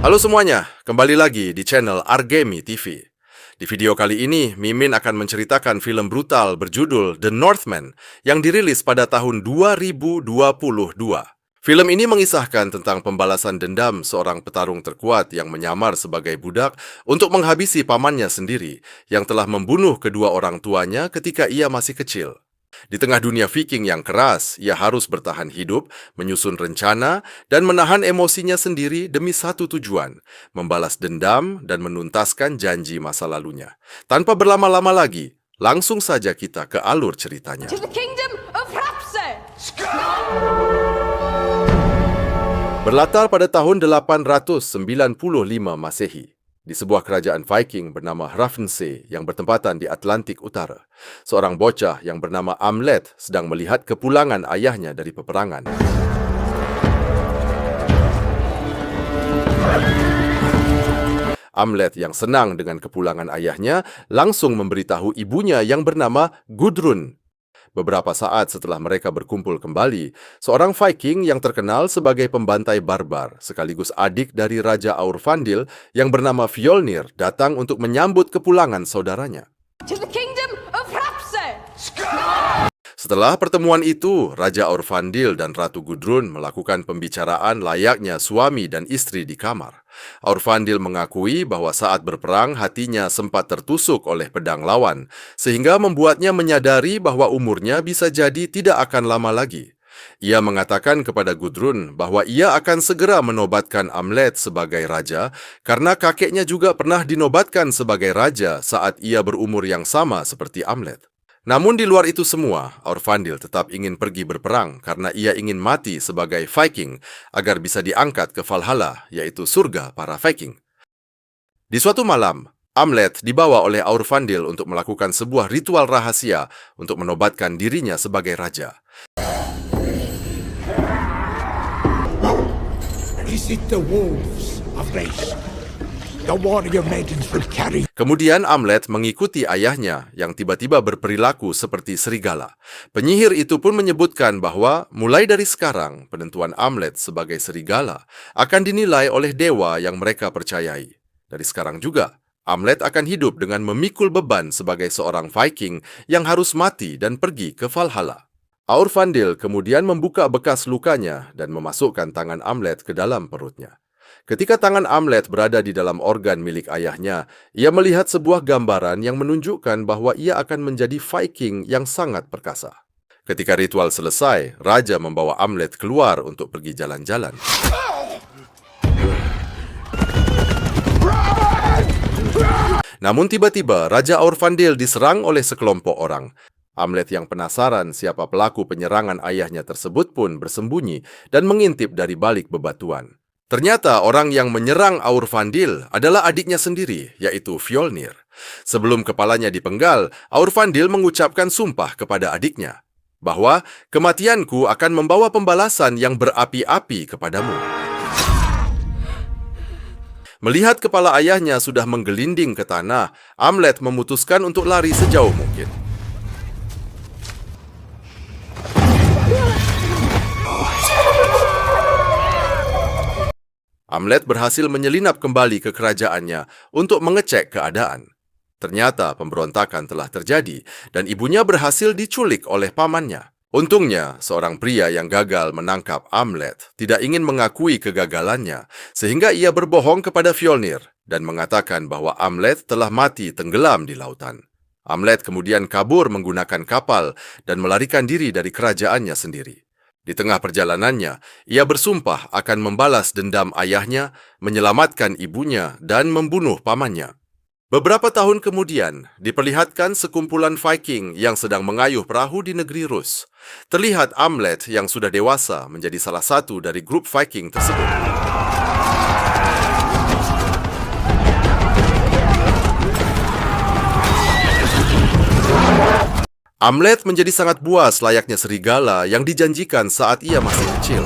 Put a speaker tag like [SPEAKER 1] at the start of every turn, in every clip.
[SPEAKER 1] Halo semuanya, kembali lagi di channel Argemi TV. Di video kali ini, Mimin akan menceritakan film brutal berjudul The Northman yang dirilis pada tahun 2022. Film ini mengisahkan tentang pembalasan dendam seorang petarung terkuat yang menyamar sebagai budak untuk menghabisi pamannya sendiri yang telah membunuh kedua orang tuanya ketika ia masih kecil. Di tengah dunia Viking yang keras, ia harus bertahan hidup, menyusun rencana, dan menahan emosinya sendiri demi satu tujuan, membalas dendam dan menuntaskan janji masa lalunya. Tanpa berlama-lama lagi, langsung saja kita ke alur ceritanya.
[SPEAKER 2] To the kingdom of Rapse!
[SPEAKER 1] Berlatar pada tahun 895 Masehi. Di sebuah kerajaan Viking bernama Hrafnsey yang bertempatan di Atlantik Utara. Seorang bocah yang bernama Amlet sedang melihat kepulangan ayahnya dari peperangan. Amlet yang senang dengan kepulangan ayahnya langsung memberitahu ibunya yang bernama Gudrun. Beberapa saat setelah mereka berkumpul kembali, seorang Viking yang terkenal sebagai pembantai barbar, sekaligus adik dari Raja Aurfandil yang bernama Fjolnir, datang untuk menyambut kepulangan saudaranya.
[SPEAKER 2] To the kingdom of Rapse!
[SPEAKER 1] Setelah pertemuan itu, Raja Aurfandil dan Ratu Gudrun melakukan pembicaraan layaknya suami dan istri di kamar. Aurfandil mengakui bahwa saat berperang hatinya sempat tertusuk oleh pedang lawan, sehingga membuatnya menyadari bahwa umurnya bisa jadi tidak akan lama lagi. Ia mengatakan kepada Gudrun bahwa ia akan segera menobatkan Amlet sebagai raja, karena kakeknya juga pernah dinobatkan sebagai raja saat ia berumur yang sama seperti Amlet. Namun di luar itu semua, Aurfandil tetap ingin pergi berperang karena ia ingin mati sebagai Viking agar bisa diangkat ke Valhalla, yaitu surga para Viking. Di suatu malam, Amlet dibawa oleh Aurfandil untuk melakukan sebuah ritual rahasia untuk menobatkan dirinya sebagai raja.
[SPEAKER 3] Is it the wolves of Race? The warrior maidens will carry.
[SPEAKER 1] Kemudian Amlet mengikuti ayahnya yang tiba-tiba berperilaku seperti serigala. Penyihir itu pun menyebutkan bahwa mulai dari sekarang penentuan Amlet sebagai serigala akan dinilai oleh dewa yang mereka percayai. Dari sekarang juga, Amlet akan hidup dengan memikul beban sebagai seorang Viking yang harus mati dan pergi ke Valhalla. Aurfandil kemudian membuka bekas lukanya dan memasukkan tangan Amlet ke dalam perutnya. Ketika tangan Amlet berada di dalam organ milik ayahnya, ia melihat sebuah gambaran yang menunjukkan bahwa ia akan menjadi Viking yang sangat perkasa. Ketika ritual selesai, Raja membawa Amlet keluar untuk pergi jalan-jalan. Namun tiba-tiba, Raja Aurfandil diserang oleh sekelompok orang. Amlet yang penasaran siapa pelaku penyerangan ayahnya tersebut pun bersembunyi dan mengintip dari balik bebatuan. Ternyata orang yang menyerang Aurfandil adalah adiknya sendiri, yaitu Fjolnir. Sebelum kepalanya dipenggal, Aurfandil mengucapkan sumpah kepada adiknya, bahwa kematianku akan membawa pembalasan yang berapi-api kepadamu. Melihat kepala ayahnya sudah menggelinding ke tanah, Amlet memutuskan untuk lari sejauh mungkin. Amlet berhasil menyelinap kembali ke kerajaannya untuk mengecek keadaan. Ternyata pemberontakan telah terjadi dan ibunya berhasil diculik oleh pamannya. Untungnya, seorang pria yang gagal menangkap Amlet tidak ingin mengakui kegagalannya, sehingga ia berbohong kepada Fjolnir dan mengatakan bahwa Amlet telah mati tenggelam di lautan. Amlet kemudian kabur menggunakan kapal dan melarikan diri dari kerajaannya sendiri. Di tengah perjalanannya, ia bersumpah akan membalas dendam ayahnya, menyelamatkan ibunya, dan membunuh pamannya. Beberapa tahun kemudian, diperlihatkan sekumpulan Viking yang sedang mengayuh perahu di negeri Rus. Terlihat Amlet yang sudah dewasa menjadi salah satu dari grup Viking tersebut. Amlet menjadi sangat buas layaknya serigala yang dijanjikan saat ia masih kecil.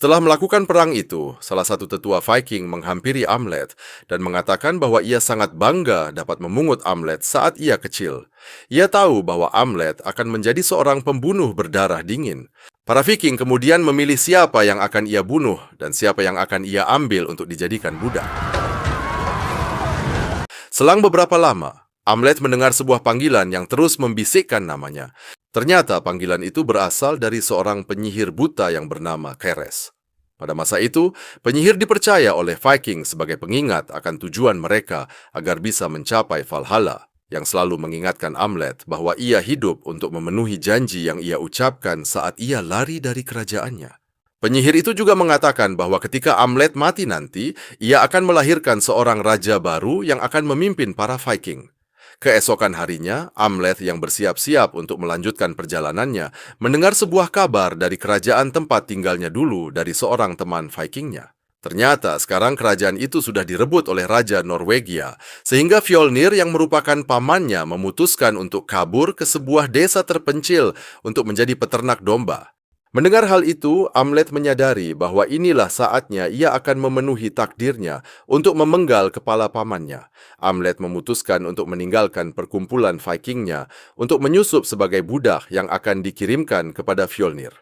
[SPEAKER 1] Setelah melakukan perang itu, salah satu tetua Viking menghampiri Amlet dan mengatakan bahwa ia sangat bangga dapat memungut Amlet saat ia kecil. Ia tahu bahwa Amlet akan menjadi seorang pembunuh berdarah dingin. Para Viking kemudian memilih siapa yang akan ia bunuh dan siapa yang akan ia ambil untuk dijadikan budak. Selang beberapa lama, Amlet mendengar sebuah panggilan yang terus membisikkan namanya. Ternyata panggilan itu berasal dari seorang penyihir buta yang bernama Keres. Pada masa itu, penyihir dipercaya oleh Viking sebagai pengingat akan tujuan mereka agar bisa mencapai Valhalla, yang selalu mengingatkan Amlet bahwa ia hidup untuk memenuhi janji yang ia ucapkan saat ia lari dari kerajaannya. Penyihir itu juga mengatakan bahwa ketika Amlet mati nanti, ia akan melahirkan seorang raja baru yang akan memimpin para Viking. Keesokan harinya, Amlet yang bersiap-siap untuk melanjutkan perjalanannya mendengar sebuah kabar dari kerajaan tempat tinggalnya dulu dari seorang teman Vikingnya. Ternyata sekarang kerajaan itu sudah direbut oleh Raja Norwegia, sehingga Fjolnir yang merupakan pamannya memutuskan untuk kabur ke sebuah desa terpencil untuk menjadi peternak domba. Mendengar hal itu, Amlet menyadari bahwa inilah saatnya ia akan memenuhi takdirnya untuk memenggal kepala pamannya. Amlet memutuskan untuk meninggalkan perkumpulan Vikingnya untuk menyusup sebagai budak yang akan dikirimkan kepada Fjolnir.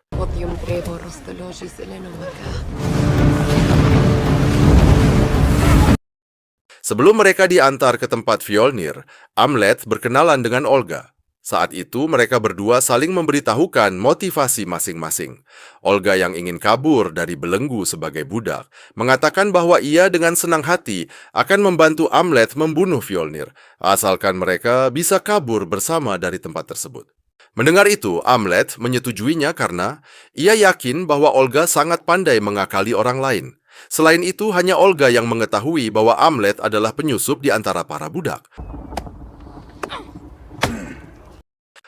[SPEAKER 1] Sebelum mereka diantar ke tempat Fjolnir, Amlet berkenalan dengan Olga. Saat itu, mereka berdua saling memberitahukan motivasi masing-masing. Olga yang ingin kabur dari belenggu sebagai budak, mengatakan bahwa ia dengan senang hati akan membantu Amlet membunuh Fjolnir, asalkan mereka bisa kabur bersama dari tempat tersebut. Mendengar itu, Amlet menyetujuinya karena ia yakin bahwa Olga sangat pandai mengakali orang lain. Selain itu, hanya Olga yang mengetahui bahwa Amlet adalah penyusup di antara para budak.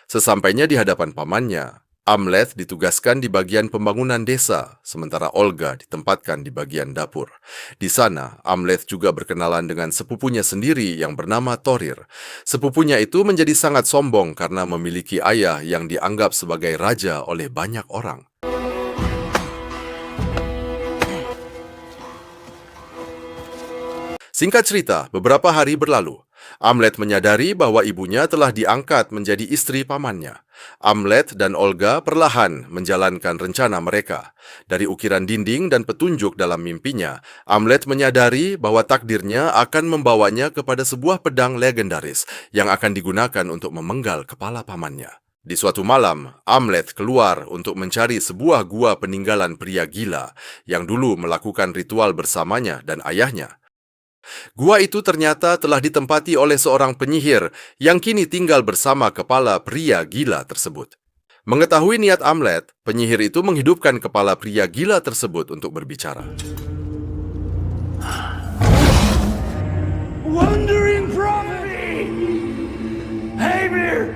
[SPEAKER 1] Sesampainya di hadapan pamannya, Amlet ditugaskan di bagian pembangunan desa, sementara Olga ditempatkan di bagian dapur. Di sana, Amlet juga berkenalan dengan sepupunya sendiri yang bernama Thorir. Sepupunya itu menjadi sangat sombong karena memiliki ayah yang dianggap sebagai raja oleh banyak orang. Singkat cerita, beberapa hari berlalu. Amlet menyadari bahwa ibunya telah diangkat menjadi istri pamannya. Amlet dan Olga perlahan menjalankan rencana mereka. Dari ukiran dinding dan petunjuk dalam mimpinya, Amlet menyadari bahwa takdirnya akan membawanya kepada sebuah pedang legendaris yang akan digunakan untuk memenggal kepala pamannya. Di suatu malam, Amlet keluar untuk mencari sebuah gua peninggalan pria gila yang dulu melakukan ritual bersamanya dan ayahnya. Gua itu ternyata telah ditempati oleh seorang penyihir yang kini tinggal bersama kepala pria gila tersebut. Mengetahui niat Amlet, penyihir itu menghidupkan kepala pria gila tersebut untuk berbicara.
[SPEAKER 3] Wandering prophecy! Heimir!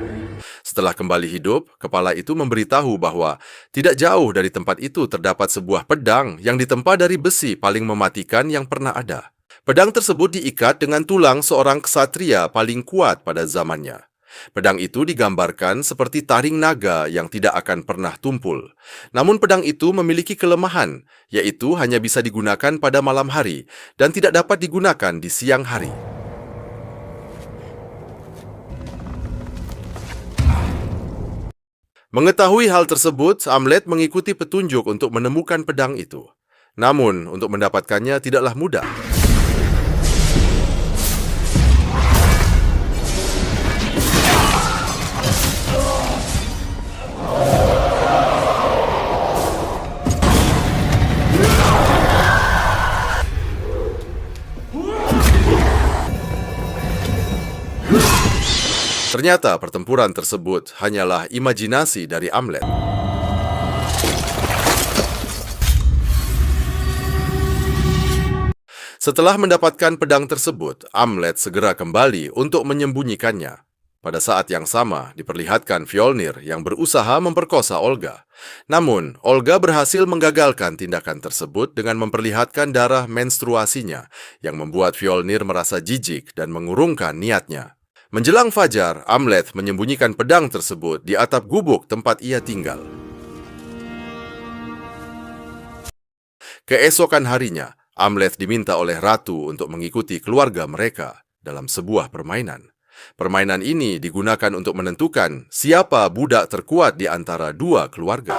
[SPEAKER 1] Setelah kembali hidup, kepala itu memberitahu bahwa tidak jauh dari tempat itu terdapat sebuah pedang yang ditempa dari besi paling mematikan yang pernah ada. Pedang tersebut diikat dengan tulang seorang ksatria paling kuat pada zamannya. Pedang itu digambarkan seperti taring naga yang tidak akan pernah tumpul. Namun pedang itu memiliki kelemahan, yaitu hanya bisa digunakan pada malam hari dan tidak dapat digunakan di siang hari. Mengetahui hal tersebut, Amlet mengikuti petunjuk untuk menemukan pedang itu. Namun, untuk mendapatkannya tidaklah mudah. Ternyata pertempuran tersebut hanyalah imajinasi dari Amlet. Setelah mendapatkan pedang tersebut, Amlet segera kembali untuk menyembunyikannya. Pada saat yang sama, diperlihatkan Fjolnir yang berusaha memperkosa Olga. Namun, Olga berhasil menggagalkan tindakan tersebut dengan memperlihatkan darah menstruasinya, yang membuat Fjolnir merasa jijik dan mengurungkan niatnya. Menjelang fajar, Amlet menyembunyikan pedang tersebut di atap gubuk tempat ia tinggal. Keesokan harinya, Amleth diminta oleh ratu untuk mengikuti keluarga mereka dalam sebuah permainan. Permainan ini digunakan untuk menentukan siapa budak terkuat di antara dua keluarga.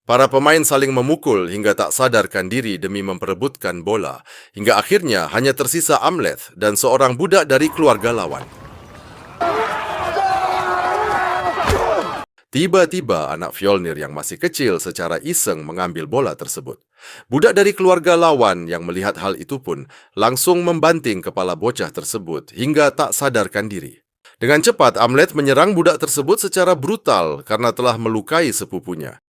[SPEAKER 1] Para pemain saling memukul hingga tak sadarkan diri demi memperebutkan bola, hingga akhirnya hanya tersisa Amleth dan seorang budak dari keluarga lawan. Tiba-tiba anak Fjolnir yang masih kecil secara iseng mengambil bola tersebut. Budak dari keluarga lawan yang melihat hal itu pun langsung membanting kepala bocah tersebut hingga tak sadarkan diri. Dengan cepat Amleth menyerang budak tersebut secara brutal karena telah melukai sepupunya.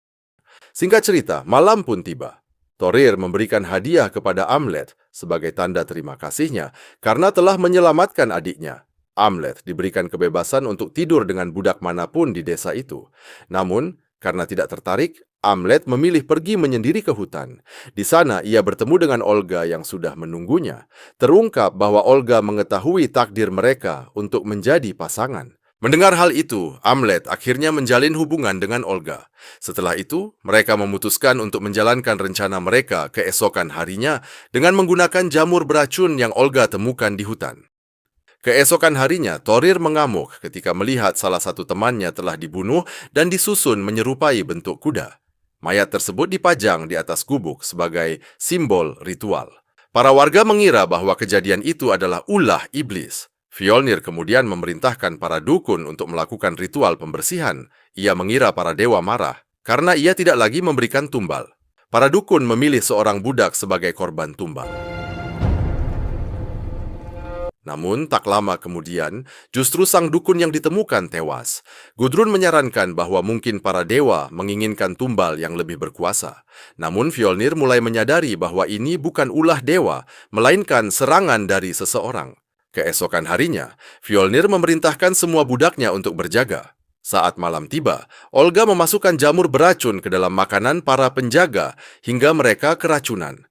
[SPEAKER 1] Singkat cerita, malam pun tiba. Thorir memberikan hadiah kepada Amleth sebagai tanda terima kasihnya karena telah menyelamatkan adiknya. Amleth diberikan kebebasan untuk tidur dengan budak manapun di desa itu. Namun, karena tidak tertarik, Amleth memilih pergi menyendiri ke hutan. Di sana, ia bertemu dengan Olga yang sudah menunggunya. Terungkap bahwa Olga mengetahui takdir mereka untuk menjadi pasangan. Mendengar hal itu, Amleth akhirnya menjalin hubungan dengan Olga. Setelah itu, mereka memutuskan untuk menjalankan rencana mereka keesokan harinya dengan menggunakan jamur beracun yang Olga temukan di hutan. Keesokan harinya, Thorir mengamuk ketika melihat salah satu temannya telah dibunuh dan disusun menyerupai bentuk kuda. Mayat tersebut dipajang di atas gubuk sebagai simbol ritual. Para warga mengira bahwa kejadian itu adalah ulah iblis. Fjolnir kemudian memerintahkan para dukun untuk melakukan ritual pembersihan. Ia mengira para dewa marah karena ia tidak lagi memberikan tumbal. Para dukun memilih seorang budak sebagai korban tumbal. Namun, tak lama kemudian, justru sang dukun yang ditemukan tewas. Gudrun menyarankan bahwa mungkin para dewa menginginkan tumbal yang lebih berkuasa. Namun, Fjolnir mulai menyadari bahwa ini bukan ulah dewa, melainkan serangan dari seseorang. Keesokan harinya, Fjolnir memerintahkan semua budaknya untuk berjaga. Saat malam tiba, Olga memasukkan jamur beracun ke dalam makanan para penjaga hingga mereka keracunan.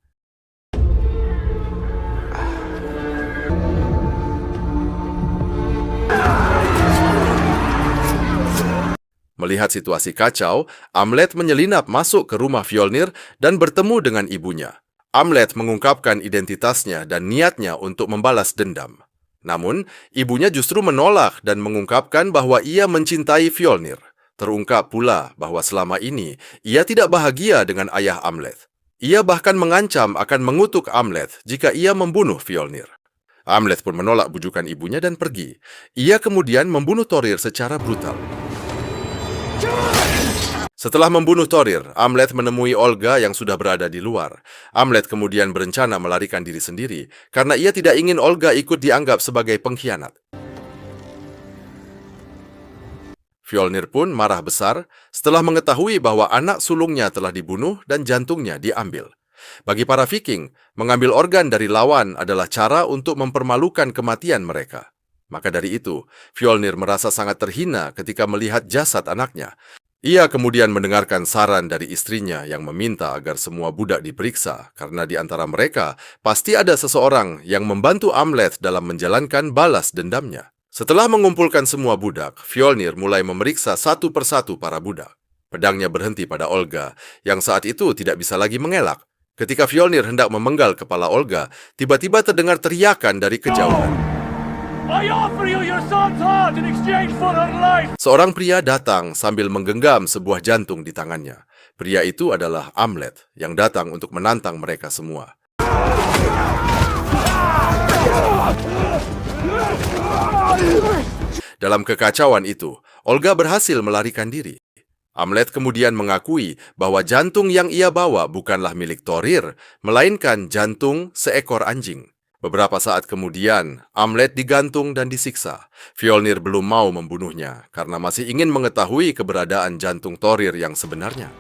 [SPEAKER 1] Melihat situasi kacau, Amleth menyelinap masuk ke rumah Fjolnir dan bertemu dengan ibunya. Amleth mengungkapkan identitasnya dan niatnya untuk membalas dendam. Namun, ibunya justru menolak dan mengungkapkan bahwa ia mencintai Fjolnir. Terungkap pula bahwa selama ini ia tidak bahagia dengan ayah Amleth. Ia bahkan mengancam akan mengutuk Amleth jika ia membunuh Fjolnir. Amleth pun menolak bujukan ibunya dan pergi. Ia kemudian membunuh Thorir secara brutal. Setelah membunuh Thorir, Amleth menemui Olga yang sudah berada di luar. Amleth kemudian berencana melarikan diri sendiri karena ia tidak ingin Olga ikut dianggap sebagai pengkhianat. Fjolnir pun marah besar setelah mengetahui bahwa anak sulungnya telah dibunuh dan jantungnya diambil. Bagi para Viking, mengambil organ dari lawan adalah cara untuk mempermalukan kematian mereka. Maka dari itu, Fjolnir merasa sangat terhina ketika melihat jasad anaknya. Ia kemudian mendengarkan saran dari istrinya yang meminta agar semua budak diperiksa, karena di antara mereka pasti ada seseorang yang membantu Amleth dalam menjalankan balas dendamnya. Setelah mengumpulkan semua budak, Fjolnir mulai memeriksa satu persatu para budak. Pedangnya berhenti pada Olga, yang saat itu tidak bisa lagi mengelak. Ketika Fjolnir hendak memenggal kepala Olga, tiba-tiba terdengar teriakan dari kejauhan.
[SPEAKER 4] I offer you your son's heart in exchange for her life.
[SPEAKER 1] Seorang pria datang sambil menggenggam sebuah jantung di tangannya. Pria itu adalah Amleth yang datang untuk menantang mereka semua. Dalam kekacauan itu, Olga berhasil melarikan diri. Amleth kemudian mengakui bahwa jantung yang ia bawa bukanlah milik Thorir, melainkan jantung seekor anjing. Beberapa saat kemudian, Amleth digantung dan disiksa. Fjolnir belum mau membunuhnya karena masih ingin mengetahui keberadaan jantung Thorir yang sebenarnya.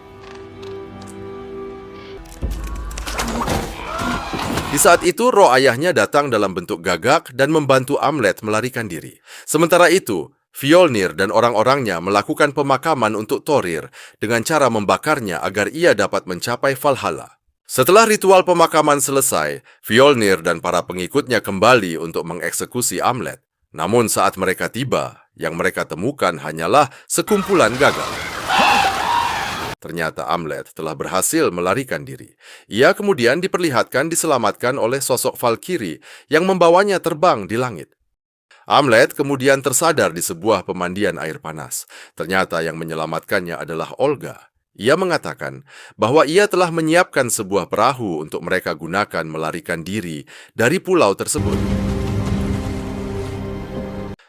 [SPEAKER 1] Di saat itu, roh ayahnya datang dalam bentuk gagak dan membantu Amleth melarikan diri. Sementara itu, Fjolnir dan orang-orangnya melakukan pemakaman untuk Thorir dengan cara membakarnya agar ia dapat mencapai Valhalla. Setelah ritual pemakaman selesai, Fjolnir dan para pengikutnya kembali untuk mengeksekusi Amleth. Namun saat mereka tiba, Yang mereka temukan hanyalah sekumpulan gagal. Ternyata Amlet telah berhasil melarikan diri. Ia kemudian diperlihatkan diselamatkan oleh sosok Valkyrie yang membawanya terbang di langit. Amlet kemudian tersadar di sebuah pemandian air panas. Ternyata yang menyelamatkannya adalah Olga. Ia mengatakan bahwa ia telah menyiapkan sebuah perahu untuk mereka gunakan melarikan diri dari pulau tersebut.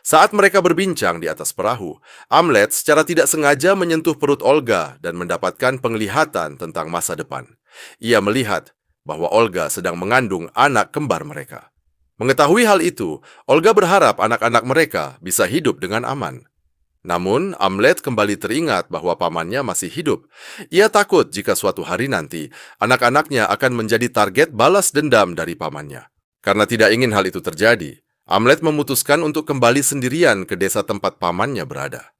[SPEAKER 1] Saat mereka berbincang di atas perahu, Amlet secara tidak sengaja menyentuh perut Olga dan mendapatkan penglihatan tentang masa depan. Ia melihat bahwa Olga sedang mengandung anak kembar mereka. Mengetahui hal itu, Olga berharap anak-anak mereka bisa hidup dengan aman. Namun, Amlet kembali teringat bahwa pamannya masih hidup. Ia takut jika suatu hari nanti, anak-anaknya akan menjadi target balas dendam dari pamannya. Karena tidak ingin hal itu terjadi, Amlet memutuskan untuk kembali sendirian ke desa tempat pamannya berada.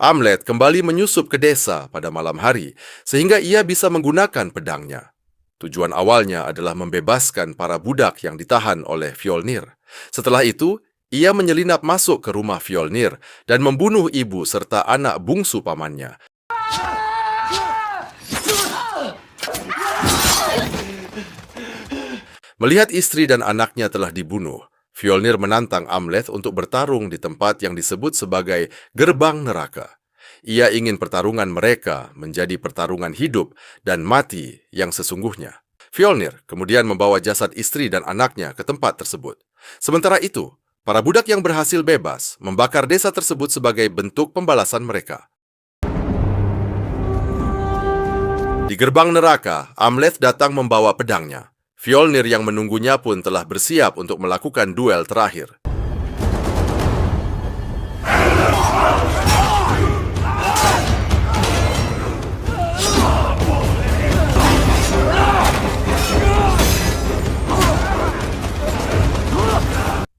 [SPEAKER 1] Amlet kembali menyusup ke desa pada malam hari, sehingga ia bisa menggunakan pedangnya. Tujuan awalnya adalah membebaskan para budak yang ditahan oleh Fjolnir. Setelah itu, ia menyelinap masuk ke rumah Fjolnir dan membunuh ibu serta anak bungsu pamannya. Melihat istri dan anaknya telah dibunuh, Fjolnir menantang Amlet untuk bertarung di tempat yang disebut sebagai gerbang neraka. Ia ingin pertarungan mereka menjadi pertarungan hidup dan mati yang sesungguhnya. Fjolnir kemudian membawa jasad istri dan anaknya ke tempat tersebut. Sementara itu, para budak yang berhasil bebas membakar desa tersebut sebagai bentuk pembalasan mereka. Di gerbang neraka, Amlet datang membawa pedangnya. Fjolnir yang menunggunya pun telah bersiap untuk melakukan duel terakhir.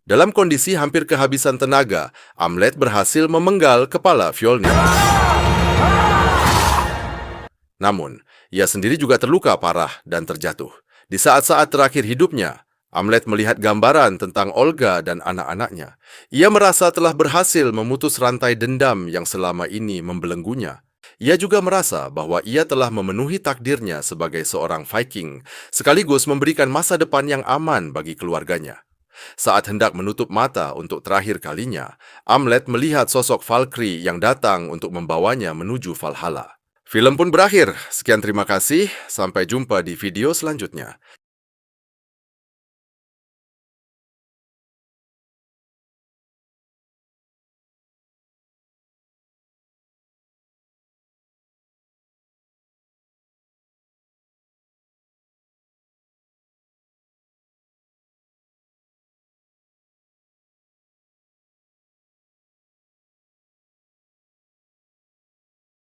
[SPEAKER 1] Dalam kondisi hampir kehabisan tenaga, Amlet berhasil memenggal kepala Fjolnir. Namun, ia sendiri juga terluka parah dan terjatuh. Di saat-saat terakhir hidupnya, Amlet melihat gambaran tentang Olga dan anak-anaknya. Ia merasa telah berhasil memutus rantai dendam yang selama ini membelenggunya. Ia juga merasa bahwa ia telah memenuhi takdirnya sebagai seorang Viking, sekaligus memberikan masa depan yang aman bagi keluarganya. Saat hendak menutup mata untuk terakhir kalinya, Amlet melihat sosok Valkyrie yang datang untuk membawanya menuju Valhalla. Film pun berakhir. Sekian terima kasih. Sampai jumpa di video selanjutnya.